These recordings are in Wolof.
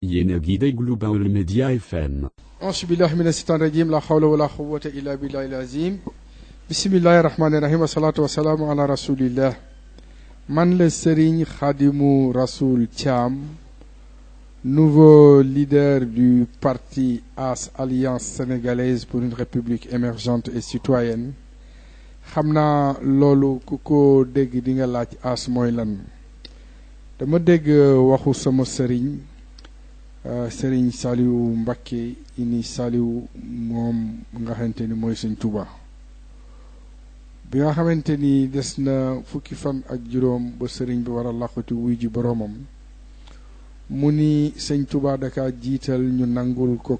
Yenagide Global Media FM. أعوذ بالله من الشيطان الرجيم لا حول ولا قوة إلا بالله العظيم بسم الله الرحمن الرحيم والصلاة والسلام على رسول الله man le Serigne Khadimou Rassoul Thiam, nouveau leader du parti AS Alliance sénégalaise pour une république émergente et citoyenne. xam naa loolu ku ko dégg di nga laaj AS mooy lan. dama dégg waxu sama sëriñ Sëriñ Saliou Mbacké ini Saliou moom nga xamante ni mooy Sëñ Touba bi nga xamante ni des na fukki fan ak juróom ba sëriñ bi war a làqati wuy ji boroomam mu ni Sëñ Touba daka jiital ñu nangul ko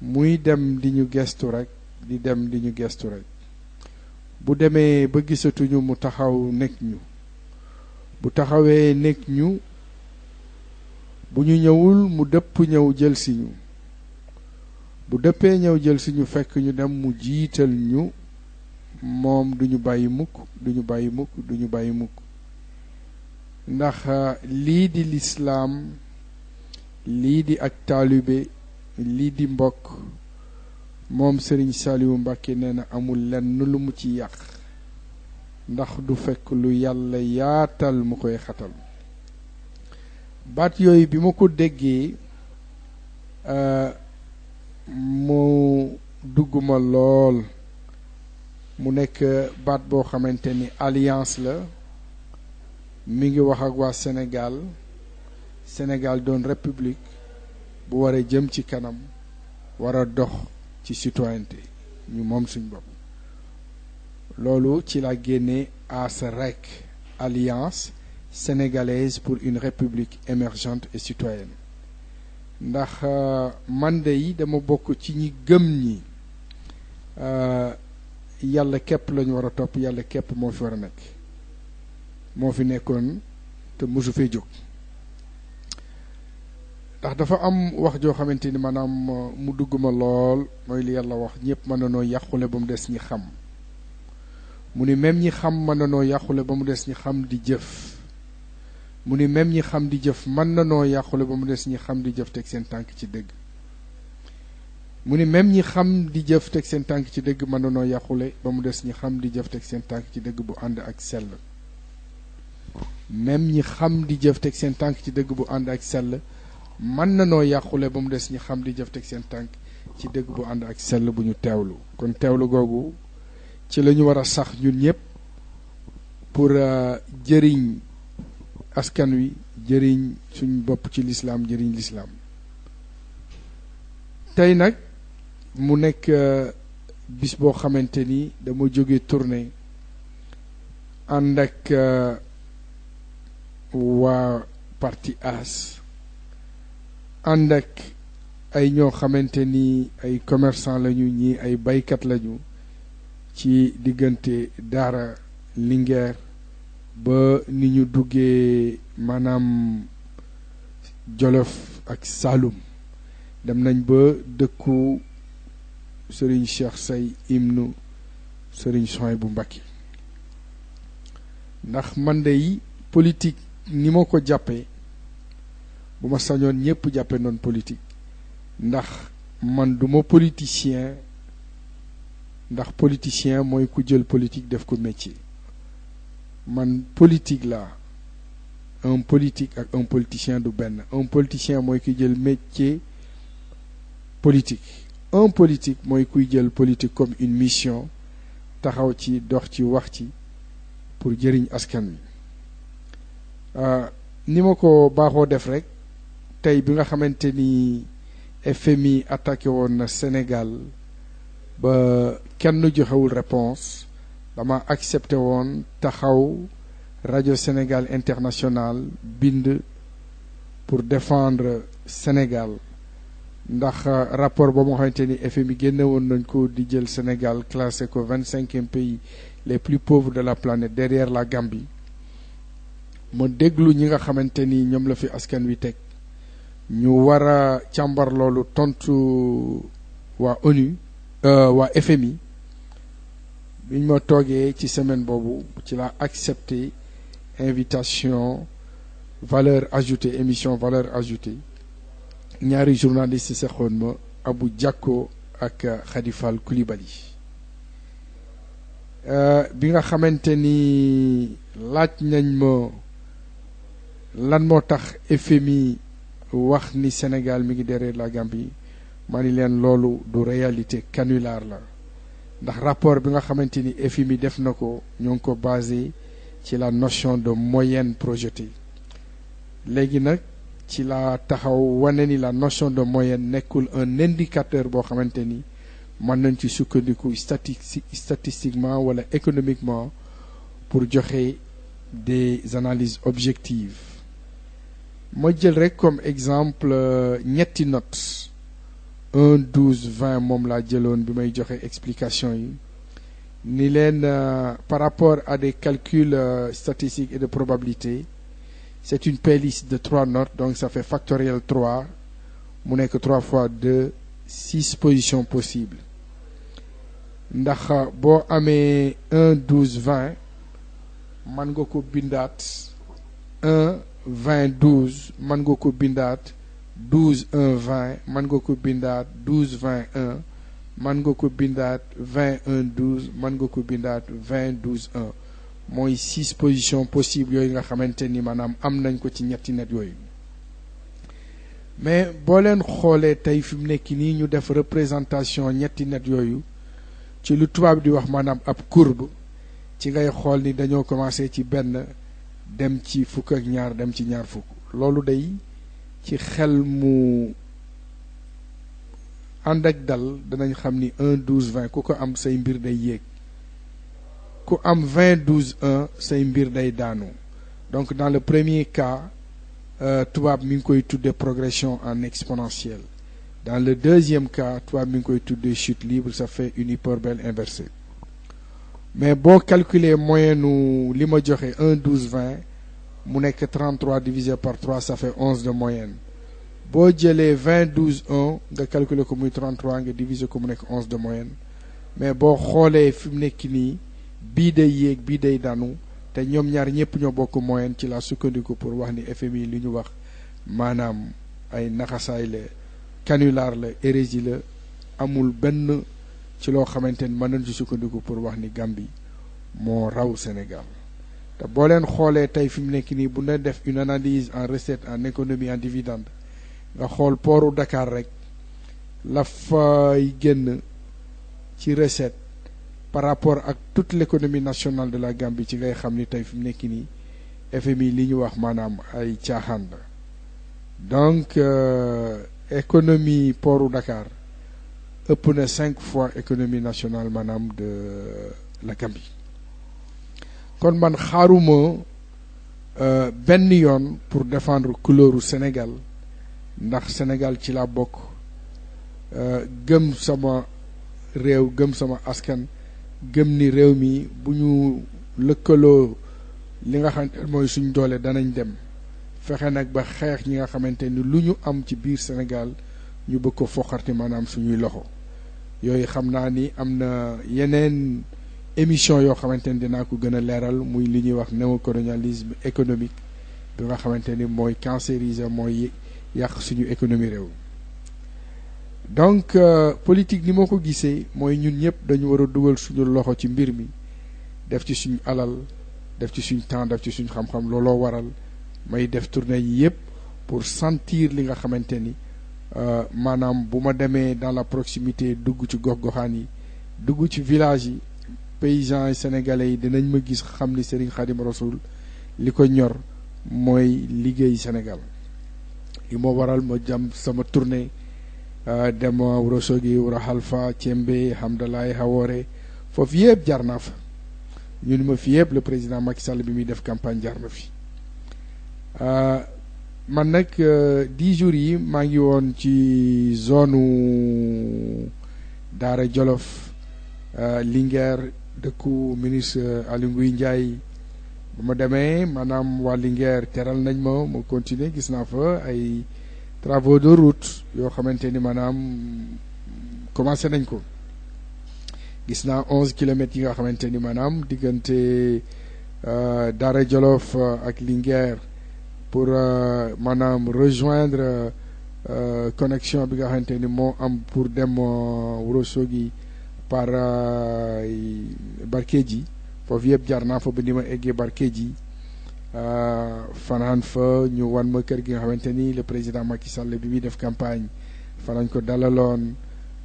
muy dem di ñu gestu rek di dem di ñu gestu rek bu demee ba gisatuñu mu taxaw nekk ñu bu taxawee nekk ñu bu ñu ñëwul mu dëpp ñëw jël si ñu bu dëppee ñëw jël si ñu fekk ñu dem mu jiital ñu moom duñu bàyyi mukk duñu bàyyi mukk duñu bàyyi mukk ndax lii di lislaam lii di ak taalibe lii di mbokk moom Sëriñ Saliou Mbacké nee na amul lenn lu mu ci yàq ndax du fekk lu yàlla yaatal mu koy xatal baat yooyu bi ma ko déggee mu dugguma lool mu nekk baat boo xamante ni alliance la mi ngi wax ak waa Sénégal doon république bu war a jëm ci kanam war a dox ci citoyenneté ñu moom suñ bopp loolu ci la génne ASREC alliance sénégalaise pour une république émergente et citoyenne ndax man de yi dama bokk ci ñi gëm ñi yàlla képp lañu war a topp yàlla képp moo fi war a nekk moo fi nekkoon te mosu fee jóg ndax dafa am wax joo xamante ni maanaam mu dugg ma lool mooy li yàlla wax ñëpp mën na noo yàqule ba mu des ñi xam mu ni même ñi xam mën na noo yàqule ba mu des ñi xam di jëf mu ni même ñi xam di jëf mën na noo yàqule ba mu des ñi xam di jëf teg seen tànk ci dëgg mu ni même ñi xam di jëf teg seen tànk ci dëgg mën na noo yàqule ba mu des ñi xam di jëf teg seen tànk ci dëgg bu ànd ak sell même ñi xam di jëf teg seen tànk ci dëgg bu ànd ak sell mën na noo yàqule ba mu des ñi xam di jëf teg seen tànk ci dëgg bu ànd ak sell bu ñu teewlu kon teewlu googu ci la ñu war a sax ñun ñëpp pour jëriñ askan wi jëriñ suñ bopp ci lislaam jëriñ lislaam tey nag mu nekk bis boo xamante ni dama jóge tournée ànd ak waa parti AS ànd ak ay ñoo xamante ni ay commerçant lañu ñi ay baykat lañu ci diggante Daara Linguère ba ni ñu duggee maanaam Jolof ak Saloum dem nañ ba dëkku Serigne Cheikh Say ibnu Serigne Souhaïbou Mbacké ndax man de yi politique ni ma ko jàppee bu ma sañoon ñëpp jàppe noonu politique ndax man duma politicien ndax politicien mooy ku jël politique def ko métier man politique la un politique ak un politicien du benn un politicien mooy kuy jël métier politique un politique mooy kuy jël politique comme une mission taxaw ci dox ci wax ci pour jëriñ askan wi ni ma ko baaxoo def rek tey bi nga xamante ni FMI attaqué woon na Sénégal ba kenn joxewul réponse dama accepté woon taxaw rajo Sénégal International bind pour défendre Sénégal ndax rapport ba moo xamante ni FMI génne woon nañ ko di jël Sénégal classé ko 25e pays les plus pauvres de la planète derrière la Gambie ma déglu ñi nga xamante ni ñoom la fi askan wi teg ñu war a càmbar loolu tontu waa ONU waa FMI biñ ma toogee ci semaine boobu ci la accepté invitation valeur ajoutée émission valeur ajoutée ñaari journaliste seqoon ma Abou Diakko ak Khady Fall Coulibaly bi nga xamante ni laaj nañ ma lan moo tax FMI wax ni Sénégal mi ngi derrière la Gambie ma ni leen loolu du réalité canular la ndax rapport bi nga xamante ni FMI def na ko ñoo ngi ko basé ci la notion de moyenne projetée léegi nag ci la taxaw wane ni la notion de moyenne nekkul un indicateur boo xamante ni mën nañ ci sukkandiku statistiquement wala économiquement pour joxe des analyses objectives ma jël rek comme exemple ñetti notes 1 12 20 moom laa jëloon bi may joxe explication yi ni leen par rapport à des calculs statistiques et de probabilité c'est une playlist de 3 notes donc ça fait factoriel 3 mu nekk 3 fois 2 6 positions possibles ndax boo amee 1 12 20 mën nga ko bindaat 1 20 12 mën nga ko bindaat 12 1 20 mën nga ko bindaat 12 20 1 mën nga ko bindaat 20 1 12 mën nga ko bindaat 20 12 1 mooy 6 positions possibles yooyu nga xamante ni maanaam am nañ ko ci ñetti net yooyu mais boo leen xoolee tey fi mu nekk nii ñu def représentation ñetti net yooyu ci lu tubaab di wax maanaam ab courbe ci ngay xool ni dañoo commencé ci benn dem ci fukk ak ñaar dem ci ñaar fukk loolu day ci xel mu ànd ak dal danañ xam ni 1 12 20 ku ko am say mbir day yéeg ku am 20 12 1 say mbir day daanu donc dans le premier cas tubaab mi ngi koy tudde progression en exponentielle dans le deuxième cas tubaab mi ngi koy tudde chute libre ça fait une hyperbole inversée mais boo calculer moyenne li ma joxe 1 12 20 mu nekk 33 divisé par 3 ça fait 11 de moyenne boo jëlee 20 12 1 nga calculer ko muy 33 nga diviser ko mu nekk 11 de moyenne mais boo xoolee fi mu nekk nii bii day yéeg bii day daanu te ñoom ñaar ñëpp ñoo bokk moyenne ci la sukkandiku pour wax ni FMI li ñu wax maanaam ay naxasaay la canular la hérésie la amul benn ci loo xamante ni mën nañ ci sukkandiku pour wax ni Gambie moo raw Sénégal te boo leen xoolee tey fi mu nekk nii bu leen def une analyse en recette en économie en dividende nga xool pooru Dakar rek la fay génn ci recette par rapport ak toute l'économie nationale de la Gambie ci ngay xam ni tey fi mu nekk nii FMI li ñu wax maanaam ay caaxaan la donc économie pooru Dakar ëpp na 5 fois économie nationale maanaam de la Gambie kon man xaaruma benn yoon pour défendre couleuru Sénégal ndax Sénégal ci la bokk gëm sama réew gëm sama askan gëm ni réew mi bu ñu lëkkaloo li nga xam mooy suñ doole danañ dem fexe nag ba xeex ñi nga xamante ni lu ñu am ci biir Sénégal ñu bëgg ko foqarti maanaam suñuy loxo yooyu xam naa ni am na yeneen émission yoo xamante ni dinaa ko gën a leeral muy li ñuy wax néocolonialisme économique bi nga xamante ni mooy cancériser mooy yàq suñu économie réew donc politique ni moo ko gisee mooy ñun ñëpp dañu war a dugal suñu loxo ci mbir mi def ci suñu alal def ci suñu temps def ci suñu xam-xam looloo waral may def tournée yi yëpp pour sentir li nga xamante ni maanaam bu ma demee dans la proximité dugg ci gox-goxaan yi dugg ci village yi paysans yi sénégalais yi dinañ ma gis xam ni Serigne Khadim Rasoul li ko ñor mooy liggéey Sénégal li moo waral ma jam sama tournée dem Ourossogui Ouro Halfa Thiembé Hamdalaye Hawore foofu yëpp jaar naa fa ñu ni ma fi yëpp le président Macky Sall bi muy def campagne jaar na fi man nag 10 jours yi maa ngi woon ci zone Daara Jolof Linguère dëkku ministre Aly Ngouille Ndiaye ba ma demee maanaam waa Linguère teral nañ ma continuer gis naa fa ay travaux de route yoo xamante ni maanaam commencé nañ ko gis naa 11 kilomètres yi nga xamante ni maanaam diggante Daara Jolof ak Linguère pour maanaam rejoindre connexion bi nga xamante ni moo am pour dem Ourossogui par Barkedji foofu yëpp jaar naa fa ba ni ma eggee Barkedji fanaan fa ñu wan ma kër gi nga xamante ni le président Macky Sall bi muy def campagne fa lañ ko dalaloon.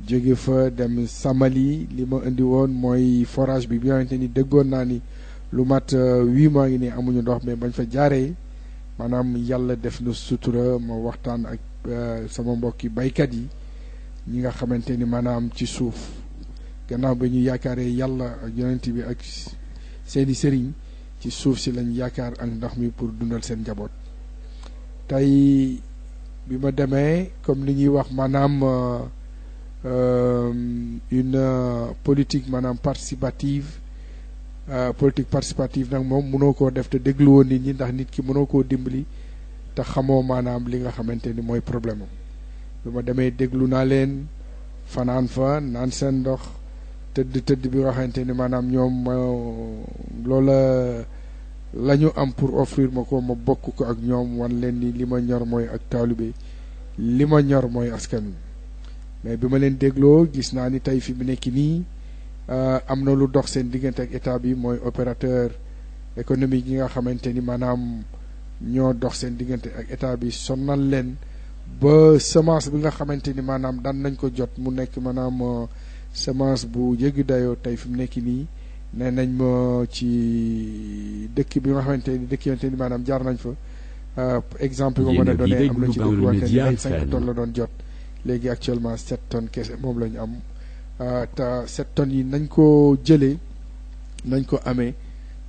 jóge fa dem Samali li ma indi woon mooy forage bi nga xamante ni déggoon naa ni lu mat 8 mois ngi nii amuñu ndox mais bañ fa jaaree maanaam yàlla def na sutura ma waxtaan ak sama mbokki baykat yi ñi nga xamante ni maanaam ci suuf gannaaw ba ñu yaakaaree yàlla ak yonent bi ak seeni sëriñ ci suuf si lañ yaakaar ak ndox mi pour dundal seen njaboot. tey bi ma demee comme li ñuy wax maanaam une politique maanaam participative politique participative nag moom mënoo koo def te dégluwoon nit ñi ndax nit ki mënoo koo dimbali te xamoo maanaam li nga xamante ni mooy problème am bi ma demee déglu naa leen fanaan fa naan seen ndox tëdd bi nga xamante ni maanaam ñoom loola la ñu am pour offrir ma ko ma bokk ko ak ñoom wan leen ni li ma ñor mooy ak taalibe li ma ñor mooy askan wi mais bi ma leen dégloo gis naa ni tey fi mu nekk nii am na lu dox seen diggante ak état bi mooy opérateur économique yi nga xamante ni maanaam ñoo dox seen diggante ak état bi sonnal leen ba semence bi nga xamante ni maanaam daan nañ ko jot mu nekk maanaam semence bu jéggi dayoo tey fi mu nekk nii nee nañ ma ci dëkk bi nga xamante ni dëkk yonte ni maanaam jaar nañ fa exemple bi ma mën a donné am na ci dëkk wante ni 25 tonnes la doon jot léegi actuellement 7 tonnes kese moom la ñu am te 7 tonnes yi nañ ko jëlee nañ ko amee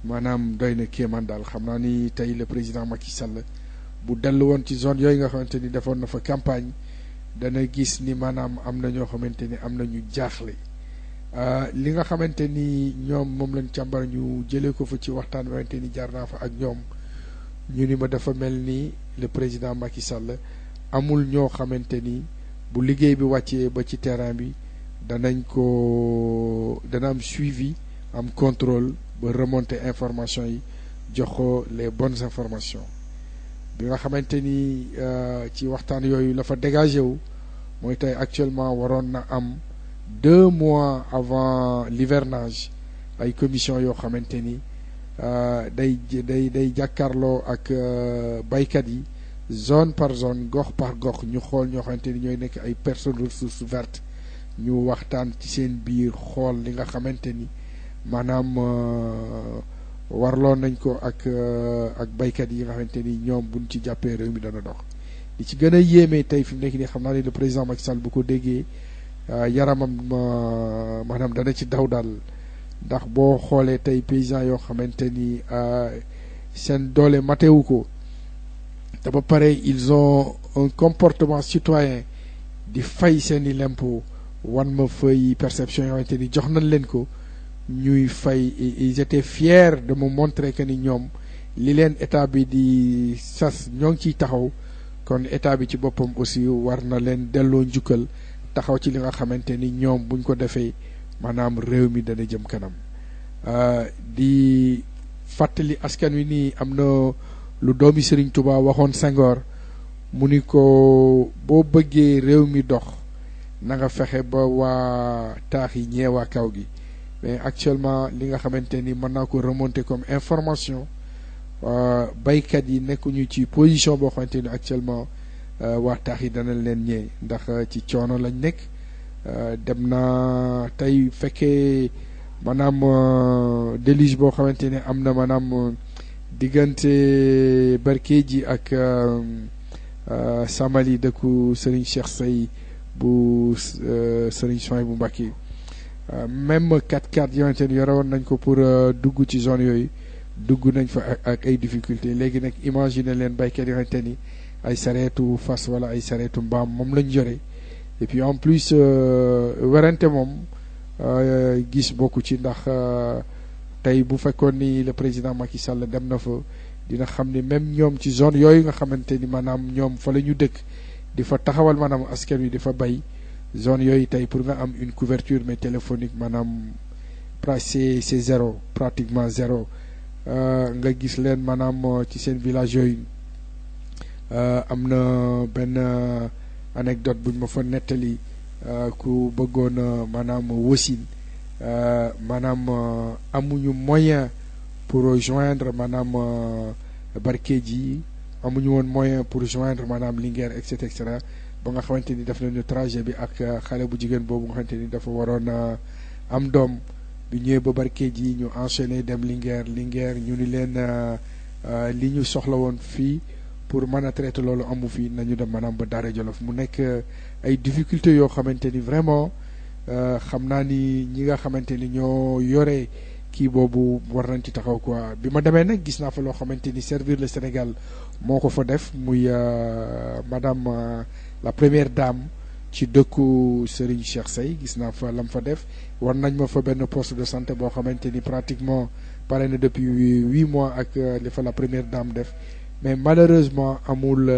maanaam doy na kéemaan daal xam naa ni tey le président Macky Sall bu dellu woon ci zone yooyu nga xamante ni defoon na fa campagne dana gis ni maanaam am na ñoo xamante ni am na ñu jaaxle li nga xamante ni ñoom moom lañ càmbar ñu jëlee ko fa ci waxtaan xamante ni jaar naa fa ak ñoom ñu ni ma dafa mel ni le président Macky Sall amul ñoo xamante ni bu liggéey bi wàccee ba ci terrain bi dana am suivi am contrôle ba remonter information yi jox ko les bonnes informations bi nga xamante ni ci waxtaan yooyu la fa dégagé wu mooy tey actuellement waroon na am 2 mois avant l'hivernage ay commission yoo xamante ni day jàkkaarloo ak baykat yi zone par zone gox par gox ñu xool ñoo xamante ni ñooy nekk ay personnes ressources vertes ñu waxtaan ci seen biir xool li nga xamante ni maanaam warloon nañ ko ak baykat yi nga xamante ni ñoom buñ ci jàppee réew mi dana dox li ci gën a yéeme tey fi mu nekk nii xam naa ni le président Macky Sall bu ko déggee yaramam maanaam dana ci daw daal ndax boo xoolee tey paysans yoo xamante ni seen doole matewu ko te ba pare ils ont un comportement citoyen di fay seeni lempo wan ma fay perception yoo xamante ni jox nañ leen ko ñuy fay ils étaient fiers de me montrer que ni ñoom li leen état bi di sas ñoo ngi ciy taxaw kon état bi ci boppam aussi war na leen delloo njukkal taxaw ci li nga xamante ni ñoom buñ ko defee maanaam réew mi dana jëm kanam di fàttali askan wi nii am na lu doomi Serigne Touba waxoon Senghor mu ni ko boo bëggee réew mi dox na nga fexe ba waa taax yi ñee waa kaw gi mais actuellement li nga xamante ni mën naa ko remonter comme information baykat yi nekkuñu ci position boo xamante ni actuellement waa taax yi dana leen ñee ndax ci coono lañ nekk dem na tey fekkee maanaam déluge boo xamante ne am na maanaam diggante Barkedji ak Samali dëkku Serigne Cheikh Sey bu Serigne Souhaïbou bu Mbacké même 4x4 yoo xamante ni yore woon nañ ko pour dugg ci zone yooyu dugg nañ fa ak ay difficultés léegi nag imaginer leen baykat yoo xamante ni ay sareetu fas wala ay sareetu mbaam moom lañ yore et puis en plus werante moom gis bokku ci ndax tey bu fekkoon ni le président Macky Sall dem na fa dina xam ni même ñoom ci zone yooyu nga xamante ni maanaam ñoom fa la ñu dëkk di fa taxawal maanaam askan wi di fa bay zone yooyu tey pour nga am une couverture mais téléphonique maanaam c'est pratiquement zéro nga gis leen maanaam ci seen village yooyu am na benn anecdote buñ ma fa nettali ku bëggoon maanaam wasin maanaam amuñu moyen pour joindre maanaam Barkédji amuñu woon moyen pour joindre maanaam Linguère et cetera ba nga xamante ni def nañu trajet bi ak xale bu jigéen boobu nga xamante ni dafa waroon am doom bi ñëwee ba Barkédji ñu enchaîné dem Linguère ñu ni leen li ñu soxla woon fii pour mën a traiter loolu amu fi nañu dem maanaam ba Daara Jolof mu nekk ay difficultés yoo xamante ni vraiment xam naa ni ñi nga xamante ni ñoo yore kii boobu war nañ ci taxaw quoi bi ma demee nag gis naa fa loo xamante ni Servir le Sénégal moo ko fa def muy madame la première dame ci dëkku Serigne Cheikh Seye gis naa fa lam fa def war nañ ma fa benn poste de santé boo xamante ni pratiquement pare na depuis 8 mois ak li fa la première dame def mais malheureusement amul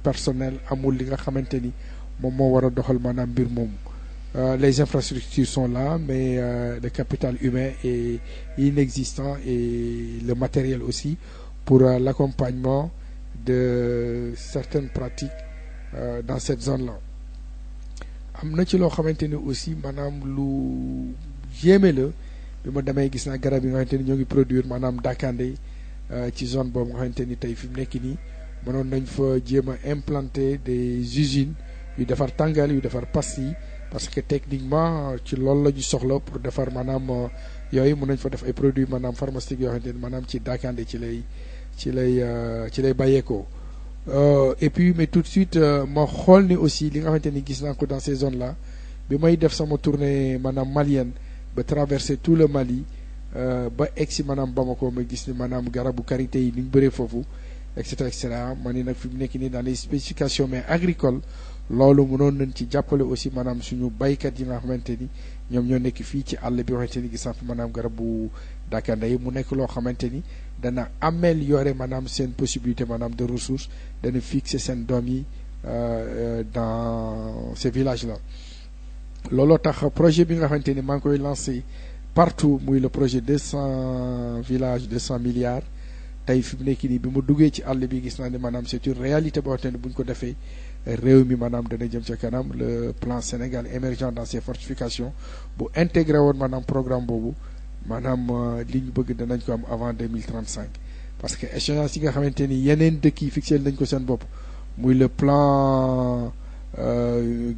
personnel amul li nga xamante ni moom moo war a doxal maanaam mbir moomu les infrastructures sont là mais le capital humain est inexistant et le matériel aussi pour l'accompagnement de certaines pratiques dans cette zone-là am na ci loo xamante ni aussi maanaam lu yéeme la bi ma demee gis naa garab yi nga xamante ni ñoo ngi produire maanaam dakande ci zone boobu nga xamante ni tey fi mu nekk nii mënoon nañ fa jéem a implanter des usines yu defar tàngal yu defar pastilles parce que techniquement ci loolu la ñu soxla pour defar maanaam yooyu mën nañ fa def ay produits maanaam pharmaceutiques yoo xamante ni maanaam ci dakande ci lay bàyyeekoo et puis mais tout de suite ma xool ni aussi li nga xamante ni gis naa ko dans ces zones là bi may def sama tournée maanaam malienne ba traverser tout le Mali ba egsi maanaam Bamako ma gis ni maanaam garabu karité yi ni ñu bëree foofu et cetera ma ni nag fi mu nekk nii dans les spécifications mais agricoles loolu mënoon nañ ci jàppale aussi maanaam suñu baykat yi nga xamante ni ñoom ñoo nekk fii ci àll bi nga xamante ni gis naa fi maanaam garabu dakanda yi mu nekk loo xamante ni dana améliorer maanaam seen possibilité maanaam de ressources dana fixer seen doom yi dans ces villages là looloo tax projet bi nga xamante ni maa ngi koy lancé partout muy le projet 200 villages 200 milliards tey fi mu nekk nii bi mu duggee ci àll bi gis naa ne maanaam c'est une réalité boo xamante ni bu ñu ko defee réew mi maanaam dana jëm ca kanam le plan Sénégal émergent dans ses fortifications bu intégré woon maanaam programme boobu maanaam li ñu bëgg danañ ko am avant 2035 parce que échéance yi nga xamante ni yeneen dëkk yi fixé nañ ko seen bopp muy le plan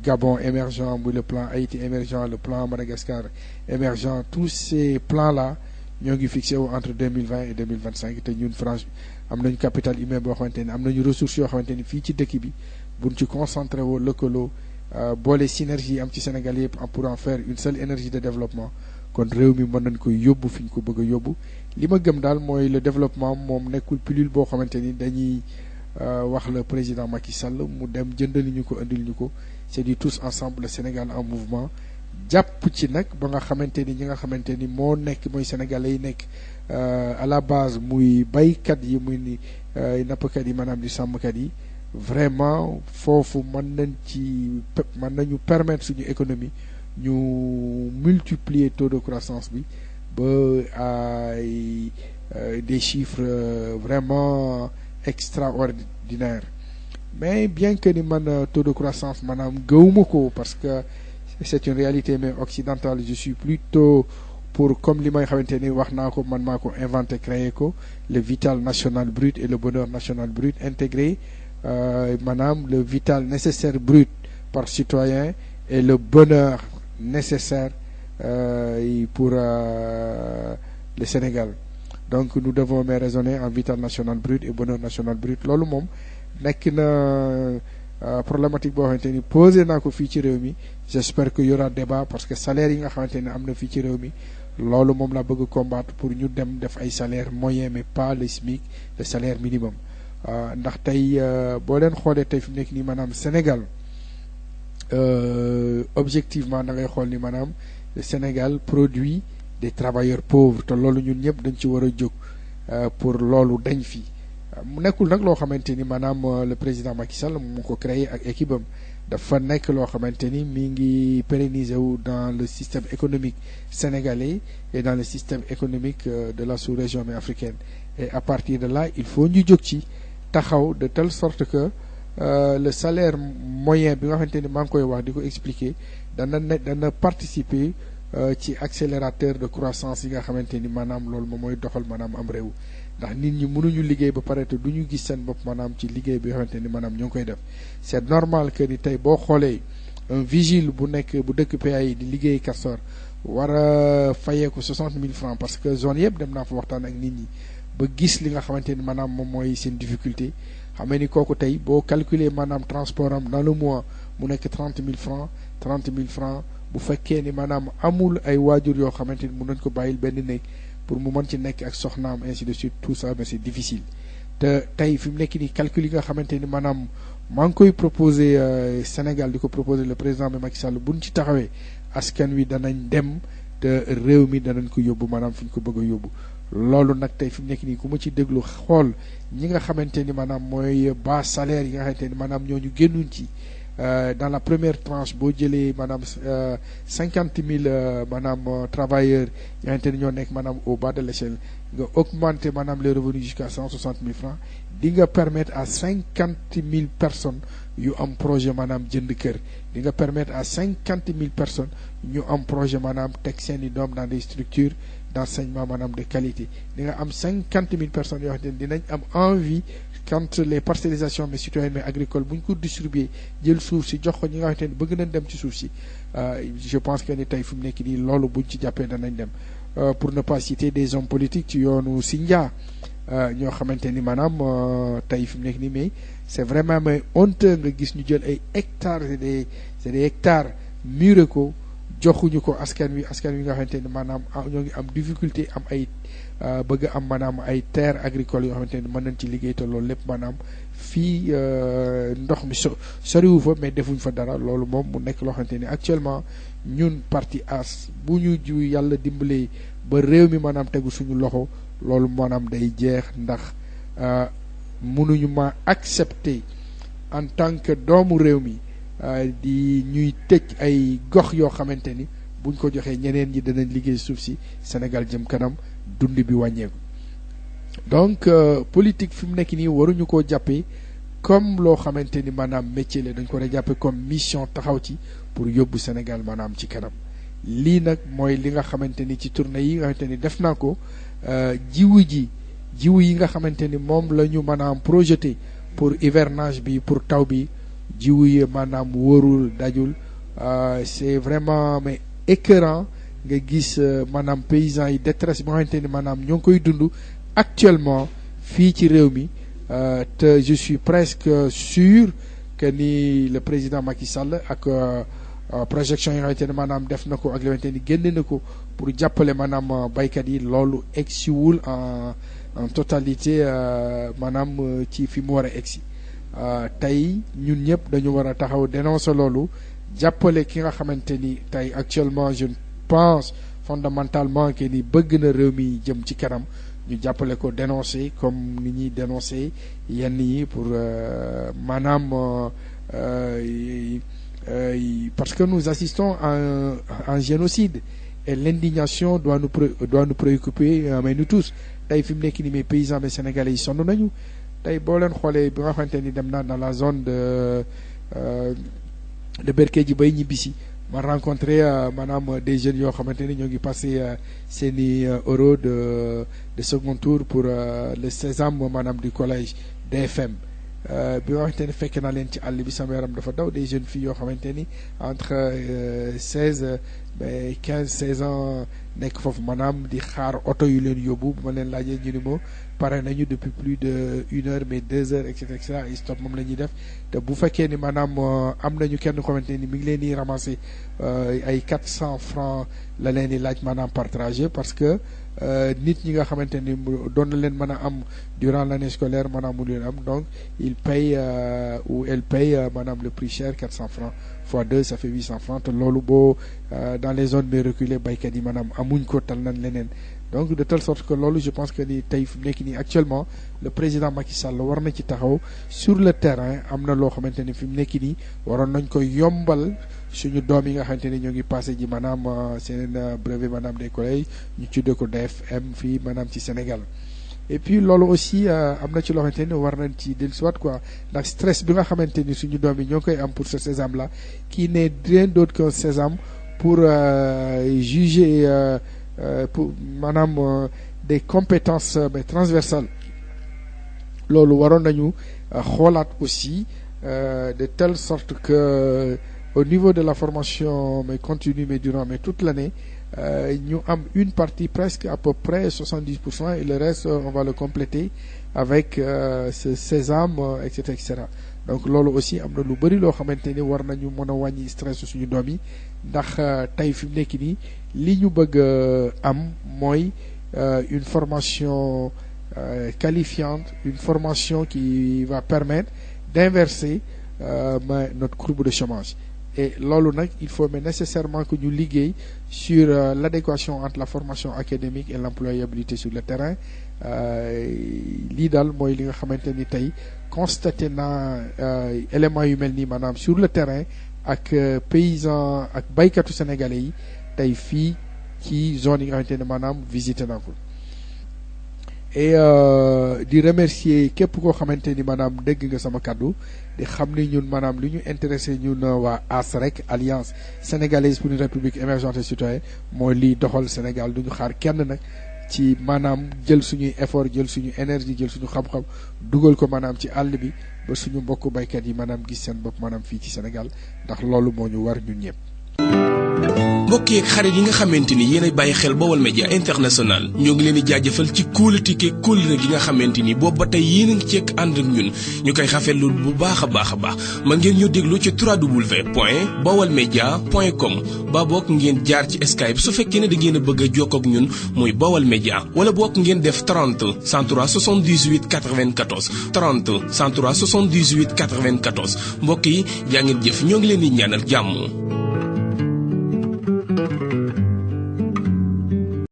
Gabon émergent muy le plan Haïti émergent le plan Madagascar émergent tous ces plans là ñoo ngi fixé wu entre 2020 et 2025 te ñun France am nañu capital humain boo xamante ni am nañu ressources yoo xamante ni fii ci dëkk bi buñ ci concentré woo lëkkaloo boole synergie yi am ci Sénégal yëpp pour en faire une seule énergie de développement kon réew mi mën nañ ko yóbbu fi ñu ko bëgg a yóbbu li ma gëm daal mooy le développement moom nekkul pilule boo xamante ni dañuy wax le président Macky Sall mu dem jëndali ñu ko indil ñu ko c'est du tous ensemble le Sénégal en mouvement jàpp ci nag ba nga xamante ni ñi nga xamante ni moo nekk mooy sénégalais yi nekk à la base muy baykat yi muy ni nappkat yi maanaam di sàmmkat yi vraiment foofu mën nañu permettre suñu économie ñu multiplier taux de croissance bi ba ay des chiffres vraiment extraordinaires mais bien que ni man taux de croissance maanaam gëwuma ko parce que c'est une réalité mais occidentale je suis plutôt pour comme li may xamante ni wax naa ko man maa ko inventé créé ko le vital national brut et le bonheur national brut intégré maanaam le vital nécessaire brut par citoyen et le bonheur nécessaire pour le Sénégal donc nous devons mais raisonner en vital national brut et bonheur national brut loolu moom nekk na problématique boo xamante ni posé naa ko fii ci réew mi j'espère que y aura débat parce que salaire yi nga xamante ne am na fii ci réew mi loolu moom laa bëgg combattre pour ñu dem def ay salaire moyen mais pas le SMIC le salaire minimum ndax tey boo leen xoolee tey fi mu nekk nii maanaam Sénégal objectivement da ngay xool ni maanaam le Sénégal produit des travailleurs pauvres te loolu ñun ñëpp dañ ci war a jóg pour loolu dañ fi mu nekkul nag loo xamante ni maanaam le président Macky Sall mu ko créé ak équipe am dafa nekk loo xamante ni mi ngi pérenniser wu dans le système économique sénégalais et dans le système économique de la sous-région mais africaine et à partir de là il faut ñu jóg ci taxaw de telle sorte que le salaire moyen bi nga xamante ni maa ngi koy wax di ko expliquer dana participer ci accélérateur de croissance yi nga xamante ni maanaam loolu moom mooy doxal maanaam am réew ndax nit ñi mënuñu liggéey ba pare te du ñu gis seen bopp maanaam ci liggéey bi nga xamante ni maanaam ñoo ngi koy def c'est normal que ni tey boo xoolee un vigile bu nekk bu dëkk PA yi di liggéey Castor war a fayeeku 60 000 francs parce que zone yëpp dem naa fa waxtaan ak nit ñi ba gis li nga xamante ni maanaam moom mooy seen difficulté xam ni kooku tey boo calculer maanaam transport am dans le mois mu nekk 30 000 francs 30 000 francs bu fekkee ni maanaam amul ay waajur yoo xamante ni mun nañ ko bàyyil benn néeg pour mu mën ci nekk ak soxnaam ainsi de suite tout ça mais c'est difficile te tey fi mu nekk nii calcul yi nga xamante ni maanaam maa ngi koy proposer Sénégal di ko proposer le président bi Macky Sall buñ ci taxawee askan wi danañ dem te réew mi danañ ko yóbbu maanaam fi ñu ko bëgg a yóbbu loolu nag tey fi mu nekk nii ku ma ci déglu xool ñi nga xamante ni maanaam mooy bas salaire yi nga xamante ni maanaam ñooñu génnuñ ci dans la première tranche boo jëlee maanaam 50 000 maanaam travailleurs yi nga xamante ni ñoo nekk maanaam au bas de l'échelle nga augmenter maanaam les revenus jusqu'à 160 000 francs di nga permettre à 50 000 personnes yu am projet maanaam jënd kër di nga permettre à 50 000 personnes ñu am projet maanaam teg seen i doom dans des structures d'enseignement maanaam de qualité di nga am 50 000 personnes yoo xamante ni dinañ am envie quand les parcellisations mais citoyennes mais agricoles bu ñu ko distribuer jël suuf si jox ko ñi nga xamante ni bëgg nañ dem ci suuf si je pense que ni tey fi mu nekk nii loolu buñ ci jàppee danañ dem pour ne pas citer des hommes politiques ci yoonu Sindia ñoo xamante ni maanaam tey fi mu nekk nii mais c'est vraiment mais honteux nga gis ñu jël ay hectares c'est des hectares muré ko joxuñu ko askan wi nga xamante ni maanaam ñoo ngi am difficulté am ay bëgg am maanaam ay terres agricoles yoo xamante ni mën nañ ci liggéey te loolu lépp maanaam fii ndox mi soriwu fa mais defuñ fa dara loolu moom mu nekk loo xamante ni actuellement ñun parti AS bu ñu ju yàlla dimbalee ba réew mi maanaam tegu suñu loxo loolu maanaam day jeex ndax mënuñu ma accepter en tant que doomu réew mi di ñuy tëj ay gox yoo xamante ni buñ ko joxee ñeneen ñi danañ liggéey suuf si Sénégal jëm kanam dund bi wàññeeku donc politique fi mu nekk nii waruñu koo jàppee comme loo xamante ni maanaam métier la dañ ko war a jàppee comme mission taxaw ci pour yóbbu Sénégal maanaam ci kanam lii nag mooy li nga xamante ni ci tournée yi nga xamante ni def naa ko jiwu yi nga xamante ni moom la ñu maanaam projeté pour hivernage bi pour taw bi jiwu yi maanaam wóorul dajul c'est vraiment mais écœurant nga gis maanaam paysans yi détresse bi nga xamante ni maanaam ñoo ngi koy dund actuellement fii ci réew mi te je suis presque sûr que ni le président Macky Sall ak projection yi nga xamante ni maanaam def na ko ak li nga xamante ni génne na ko pour jàppale maanaam baykat yi loolu egsiwul en totalité maanaam ci fi mu war a egsi tey ñun ñëpp dañu war a taxaw dénoncer loolu jàppale ki nga xamante ni tey actuellement je pense fondamentalement que ni bëgg na réew mi jëm ci kanam ñu jàppale ko dénoncer comme ni ñuy dénoncer yenn yi pour maanaam parce que nous assistons à un génocide et l'indignation doit nous préoccuper mais nous tous tey fi mu nekk ni mais paysans mais sénégalais yi sonn nañu tey boo leen xoolee bi nga xamante ni dem naa dans la zone de Berkédji bay ñibbisi ma rencontré maanaam des jeunes yoo xamante ni ñoo ngi passé seeni euro de second tour pour le sésame maanaam du collège DFM bi nga xamante ni fekk naa leen ci àll bi sama yaram dafa daw des jeunes filles yoo xamante ni entre 16 16 ans nekk foofu maanaam di xaar oto yu leen yóbbu bu ma leen laajee ñu ni ma pare nañu depuis plus de 1 heure mais 2 heures et cetera et stop moom la ñuy def te bu fekkee ni maanaam am nañu kenn xamante ni mi ngi leen di ramasser ay 400 francs la leen di laaj maanaam par trajet parce que nit ñi nga xamante ni doon na leen mën a am durant l'année scolaire maanaam mu leen am donc il paye ou elle paye maanaam le prix cher 400 francs fois 2 ça fait 800 francs te loolu boo dans les zones mais reculées baykat yi maanaam amuñ ko tal nañ leneen donc de telle sorte que loolu je pense que ni tey fi mu nekk nii actuellement le président Macky Sall war na ci taxaw sur le terrain am na loo xamante ni fi mu nekk nii waroon nañ ko yombal suñu doom yi nga xamante ni ñoo ngi passé ji maanaam seen brevet maanaam des collèges ñu tuddee ko DFM fii maanaam ci Sénégal et puis loolu aussi am na ci loo xamante ni war nañ ci dellusiwaat quoi ndax stress bi nga xamante ni suñu doom yi ñoo koy am pour ce sésame là qui n'est rien d'autre qu'un sésame pour juger pour maanaam des compétences transversales loolu waroon nañu xoolaat aussi de telle sorte que au niveau de la formation mais continue mais durant mais toute l'année ñu am une partie presque à peu près 70% et le reste on va le compléter avec ce sésame et cetera donc loolu aussi am na lu bëri loo xamante ni war nañu mën a wàññi stress suñu doom yi ndax tey fi mu nekk nii li ñu bëgg am mooy une formation qualifiante, une formation qui va permettre d'inverser notre courbe de chômage. Et loolu nag il faut mais nécessairement que ñu liggéey sur l'adéquation entre la formation académique et l'employabilité sur le terrain lii daal mooy li nga xamante ni tey constaté naa éléments yu mel nii maanaam sur le terrain ak paysans ak baykatu sénégalais yi tey fii ci zone yi nga xamante ne maanaam visité naa ko et di remercier képp koo xamante ni maanaam dégg nga sama kàddu di xam ni ñun maanaam li ñu intéressé ñun waa ASREC Alliance sénégalaise pour une république émergente et citoyenne mooy liy doxal Sénégal du ñu xaar kenn nag ci maanaam jël suñuy effort jël suñu énergie jël suñu xam-xam dugal ko maanaam ci àll bi ba suñu mbokku baykat yi maanaam gis seen bopp maanaam fii ci Sénégal ndax loolu moo ñu war ñun ñëpp. mbokk yeeg xarit yi nga xamante ni yéenay bàyyi xel Baol Média International ñoo ngi leen di jaajëfal ci kóolute kóolute gi nga xamante ni boobu ba tey yéen a ngi ceeg ànd ak ñun ñu koy rafetlu bu baax a baax man ngeen ñu déglu ci www.baolmedia.com ba bokk ngeen jaar ci Skype su fekkee ne da ngeen a bëgg a jokkoo ak ñun muy Baol Média wala bokk ngeen def 30 103 78 94 30 103 78 94 mbokk yi jaa ngeen jëf ñoo ngi leen di ñaanal jàmm.